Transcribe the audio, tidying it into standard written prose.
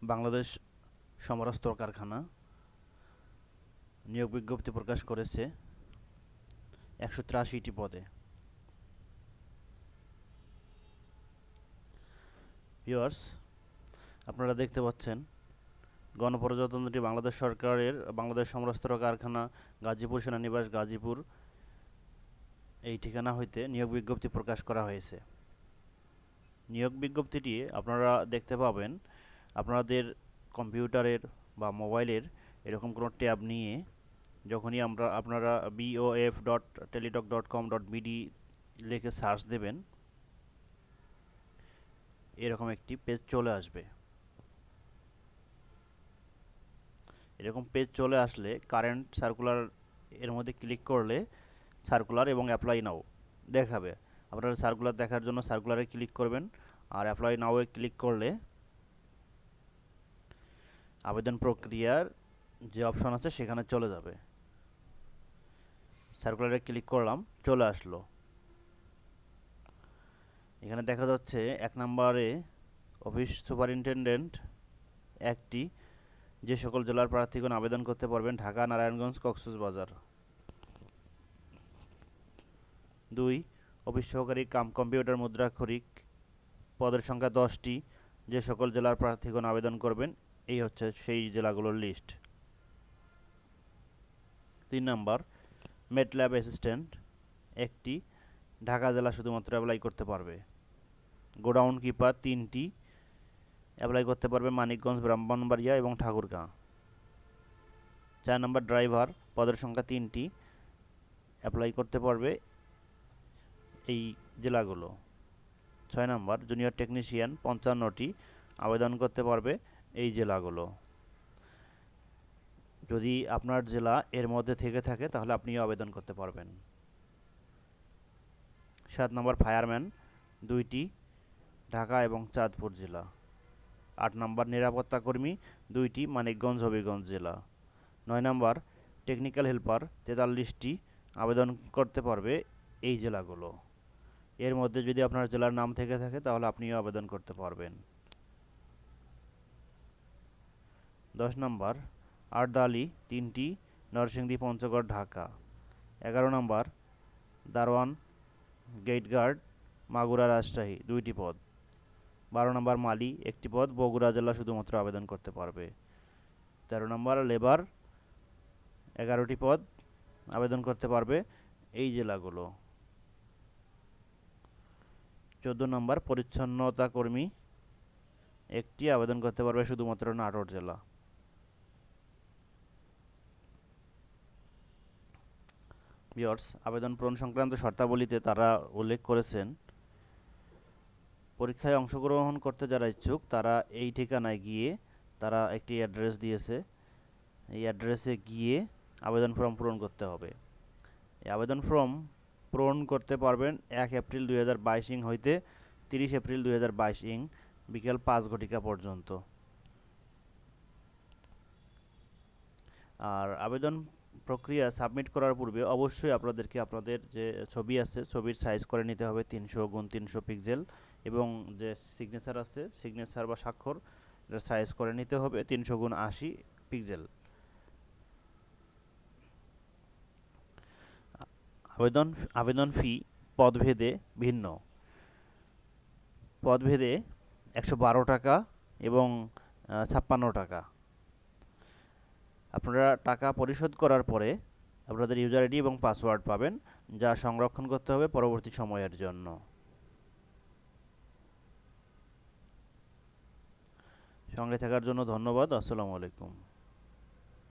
বাংলাদেশ সমরাস্ত্র কারখানা নিয়োগ বিজ্ঞপ্তি প্রকাশ করেছে 183টি পদে। ভিউয়ার্স, আপনারা দেখতে পাচ্ছেন গণপ্রজাতন্ত্রী বাংলাদেশ সরকারের বাংলাদেশ সমরাস্ত্র কারখানা গাজীপুর সেনানিবাস গাজীপুর এই ঠিকানা হইতে নিয়োগ বিজ্ঞপ্তি প্রকাশ করা হয়েছে। নিয়োগ বিজ্ঞপ্তিটি আপনারা দেখতে পাবেন আপনাদের কম্পিউটারের বা মোবাইলের এরকম কোনো ট্যাব নিয়ে যখনই আপনারা bof.teletalk.com.bd লিখে সার্চ দেবেন, এরকম একটি পেজ চলে আসবে। এরকম পেজ চলে আসলে কারেন্ট সার্কুলার এর মধ্যে ক্লিক করলে সার্কুলার এবং অ্যাপ্লাই নাও দেখাবে। আপনারা সার্কুলার দেখার জন্য সার্কুলারে ক্লিক করবেন, আর অ্যাপ্লাই নাও-এ ক্লিক করলে আবেদন প্রক্রিয়ার যে অপশন আছে সেখানে চলে যাবে। সার্কুলারে ক্লিক করলাম, চলে আসলো। এখানে দেখা যাচ্ছে 1 নম্বরে অফিস সুপারিনটেনডেন্ট একটি, যে সকল জেলার প্রার্থীগণ আবেদন করতে পারবেন: ঢাকা, নারায়ণগঞ্জ, কক্সবাজার। 2 অফিস সহকারী কাম কম্পিউটার মুদ্রাক্ষরিক, পদের সংখ্যা 10টি, যে সকল জেলার প্রার্থীগণ আবেদন করবেন। এই হচ্ছে সেই জেলাগুলোর লিস্ট। 3 নম্বর মেট ল্যাব অ্যাসিস্ট্যান্ট একটি, ঢাকা জেলা শুধুমাত্র অ্যাপ্লাই করতে পারবে। গোডাউন কিপার 3টি, অ্যাপ্লাই করতে পারবে মানিকগঞ্জ, ব্রাহ্মণবাড়িয়া এবং ঠাকুরগাঁ। 4 নম্বর ড্রাইভার, পদের সংখ্যা 3টি, অ্যাপ্লাই করতে পারবে এই জেলাগুলো। 6 নম্বর জুনিয়র টেকনিশিয়ান 55টি, আবেদন করতে পারবে এই জেলাগুলো। যদি আপনার জেলা এর মধ্যে থেকে থাকে তাহলে আপনিও আবেদন করতে পারবেন। 7 নম্বর ফায়ারম্যান 2টি, ঢাকা এবং চাঁদপুর জেলা। 8 নম্বর নিরাপত্তা কর্মী 2টি, মানিকগঞ্জ, হবিগঞ্জ জেলা। 9 নম্বর টেকনিক্যাল হেল্পার 43টি, আবেদন করতে পারবে এই জেলাগুলো। এর মধ্যে যদি আপনার জেলার নাম থেকে থাকে তাহলে আপনিও আবেদন করতে পারবেন। 10 নম্বর আর্দালি 3টি, নরসিংদী, পঞ্চগড়, ঢাকা। 11 নম্বর দারোয়ান গেট গার্ড, মাগুরা, রাজশাহী 2টি পদ। 12 নম্বর মালি 1টি পদ, বগুড়া জেলা শুধুমাত্র আবেদন করতে পারবে। 13 নম্বর লেবার 11টি পদ, আবেদন করতে পারবে এই জেলাগুলো। 14 নম্বর পরিচ্ছন্নতা কর্মী 1টি, আবেদন করতে পারবে শুধুমাত্র নাটোর জেলা। ভিউয়ার্স, আবেদন পূরণ সংক্রান্ত শর্তাবলীতে তারা উল্লেখ করেছেন, পরীক্ষায় অংশগ্রহণ করতে যারা ইচ্ছুক তারা এই ঠিকানায় গিয়ে, তারা একটি অ্যাড্রেস দিয়েছে, এই অ্যাড্রেসে গিয়ে আবেদন ফর্ম পূরণ করতে হবে। এই আবেদন ফর্ম পূরণ করতে পারবেন 1 এপ্রিল 2022 হইতে 30 এপ্রিল 2022 বিকেল 5 ঘটিকা পর্যন্ত। আর আবেদন প্রক্রিয়া সাবমিট করার পূর্বে অবশ্যই আপনাদেরকে আপনাদের যে ছবি আছে ছবির সাইজ করে নিতে হবে 300x300 পিক্সেল, এবং যে সিগনেচার আছে সিগনেচার বা স্বাক্ষর এটা সাইজ করে নিতে হবে 300x80 পিক্সেল। আবেদন ফি পদভেদে ভিন্ন। পদভেদে 112 টাকা এবং 56 টাকা। আপনারা টাকা পরিশোধ করার পরে আপনাদের ইউজার আইডি এবং পাসওয়ার্ড পাবেন, যা সংরক্ষণ করতে হবে পরবর্তী সময়ের জন্য। সঙ্গে থাকার জন্য ধন্যবাদ। আসসালামু আলাইকুম।